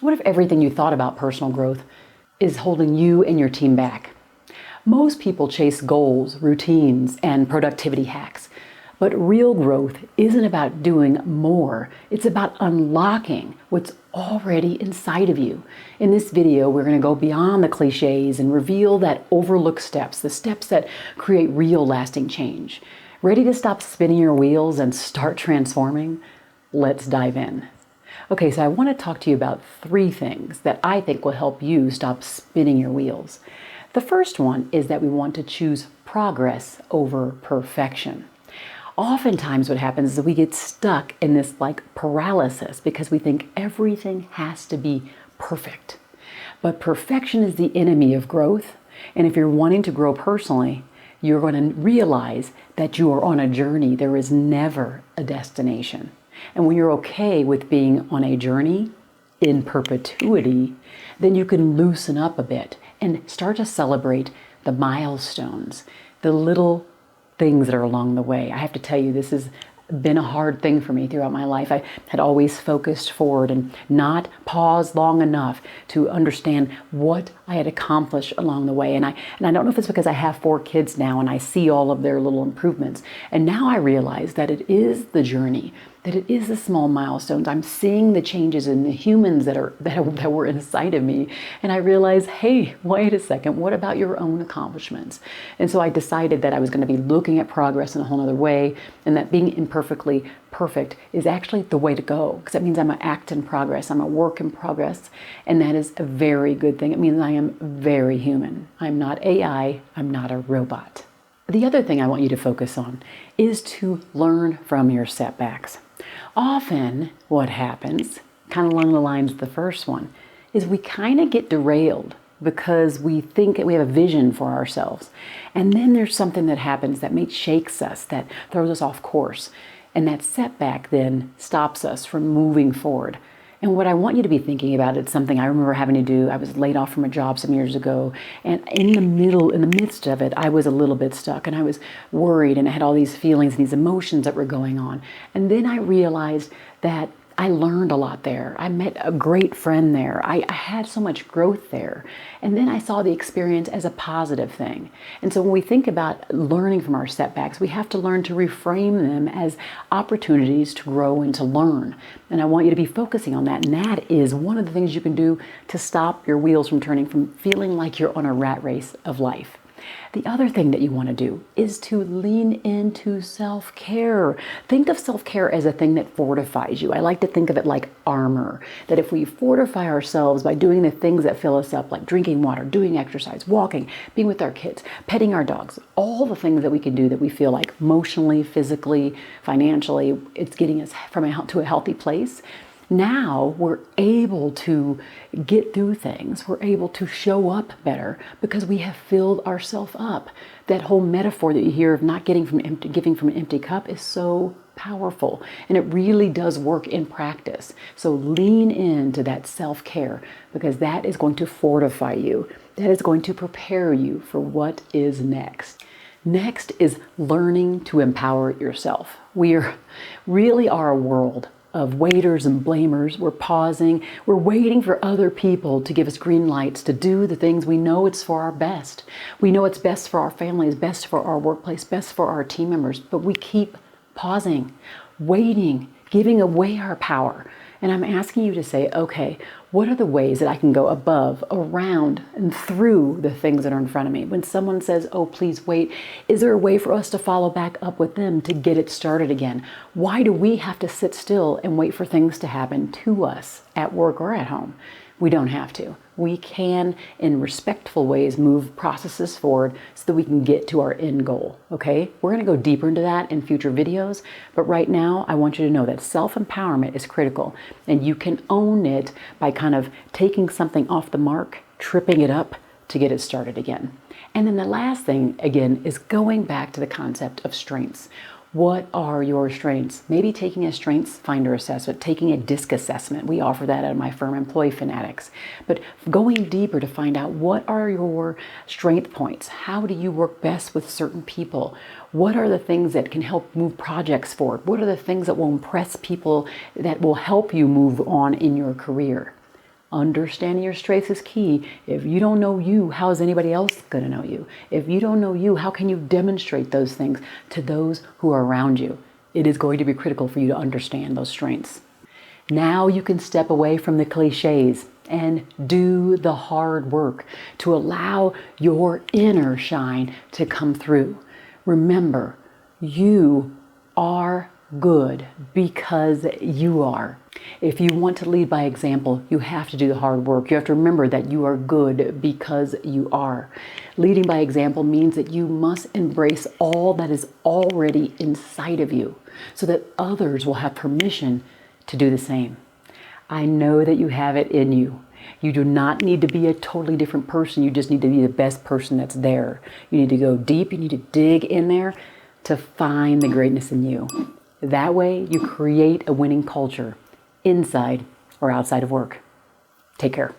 What if everything you thought about personal growth is holding you and your team back? Most people chase goals, routines, and productivity hacks. But real growth isn't about doing more. It's about unlocking what's already inside of you. In this video, we're going to go beyond the cliches and reveal that overlooked steps, the steps that create real lasting change. Ready to stop spinning your wheels and start transforming? Let's dive in. Okay, so I want to talk to you about 3 things that I think will help you stop spinning your wheels. The first one is that we want to choose progress over perfection. Oftentimes what happens is that we get stuck in this paralysis because we think everything has to be perfect. But perfection is the enemy of growth. And if you're wanting to grow personally, you're going to realize that you are on a journey. There is never a destination. And when you're okay with being on a journey in perpetuity, then you can loosen up a bit and start to celebrate the milestones, the little things that are along the way. I have to tell you, this has been a hard thing for me throughout my life. I had always focused forward and not paused long enough to understand what I had accomplished along the way. And I don't know if it's because I have 4 kids now and I see all of their little improvements. And now I realize that it is the journey, that it is the small milestones. I'm seeing the changes in the humans that were inside of me. And I realize, hey, wait a second, what about your own accomplishments? And so I decided that I was going to be looking at progress in a whole other way, and that being imperfectly perfect is actually the way to go, because that means I'm an act in progress, I'm a work in progress, and that is a very good thing. It means I am very human. I'm not AI, I'm not a robot. The other thing I want you to focus on is to learn from your setbacks. Often what happens, kind of along the lines of the first one, is we kind of get derailed because we think we have a vision for ourselves. And then there's something that happens that shakes us, that throws us off course. And that setback then stops us from moving forward. And what I want you to be thinking about is something I remember having to do. I was laid off from a job some years ago. And in the midst of it, I was a little bit stuck and I was worried and I had all these feelings and these emotions that were going on. And then I realized that I learned a lot there. I met a great friend there. I had so much growth there. And then I saw the experience as a positive thing. And so when we think about learning from our setbacks, we have to learn to reframe them as opportunities to grow and to learn. And I want you to be focusing on that. And that is one of the things you can do to stop your wheels from turning, from feeling like you're on a rat race of life. The other thing that you want to do is to lean into self-care. Think of self-care as a thing that fortifies you. I like to think of it like armor, that if we fortify ourselves by doing the things that fill us up, like drinking water, doing exercise, walking, being with our kids, petting our dogs, all the things that we can do that we feel like emotionally, physically, financially, it's getting us to a healthy place. Now we're able to get through things. We're able to show up better because we have filled ourselves up. That whole metaphor that you hear of not giving from an empty cup is so powerful, and it really does work in practice. So lean into that self-care, because that is going to fortify you. That is going to prepare you for what is next. Next is learning to empower yourself. We really are a world of waiters and blamers. We're pausing. We're waiting for other people to give us green lights to do the things we know it's for our best. We know it's best for our families, best for our workplace, best for our team members, but we keep pausing, waiting, giving away our power. And I'm asking you to say, okay, what are the ways that I can go above, around, and through the things that are in front of me? When someone says, oh, please wait, is there a way for us to follow back up with them to get it started again? Why do we have to sit still and wait for things to happen to us at work or at home? We don't have to. We can, in respectful ways, move processes forward so that we can get to our end goal, okay? We're gonna go deeper into that in future videos, but right now, I want you to know that self-empowerment is critical, and you can own it by kind of taking something off the mark, tripping it up to get it started again. And then the last thing, again, is going back to the concept of strengths. What are your strengths? Maybe taking a strengths finder assessment, taking a DISC assessment. We offer that at my firm, Employee Fanatics. But going deeper to find out, what are your strength points? How do you work best with certain people? What are the things that can help move projects forward? What are the things that will impress people, that will help you move on in your career? Understanding your strengths is key. If you don't know you, how is anybody else going to know you? If you don't know you, how can you demonstrate those things to those who are around you? It is going to be critical for you to understand those strengths. Now you can step away from the cliches and do the hard work to allow your inner shine to come through. Remember, you are good because you are. If you want to lead by example, you have to do the hard work. You have to remember that you are good because you are. Leading by example means that you must embrace all that is already inside of you so that others will have permission to do the same. I know that you have it in you. You do not need to be a totally different person. You just need to be the best person that's there. You need to go deep. You need to dig in there to find the greatness in you. That way, you create a winning culture inside or outside of work. Take care.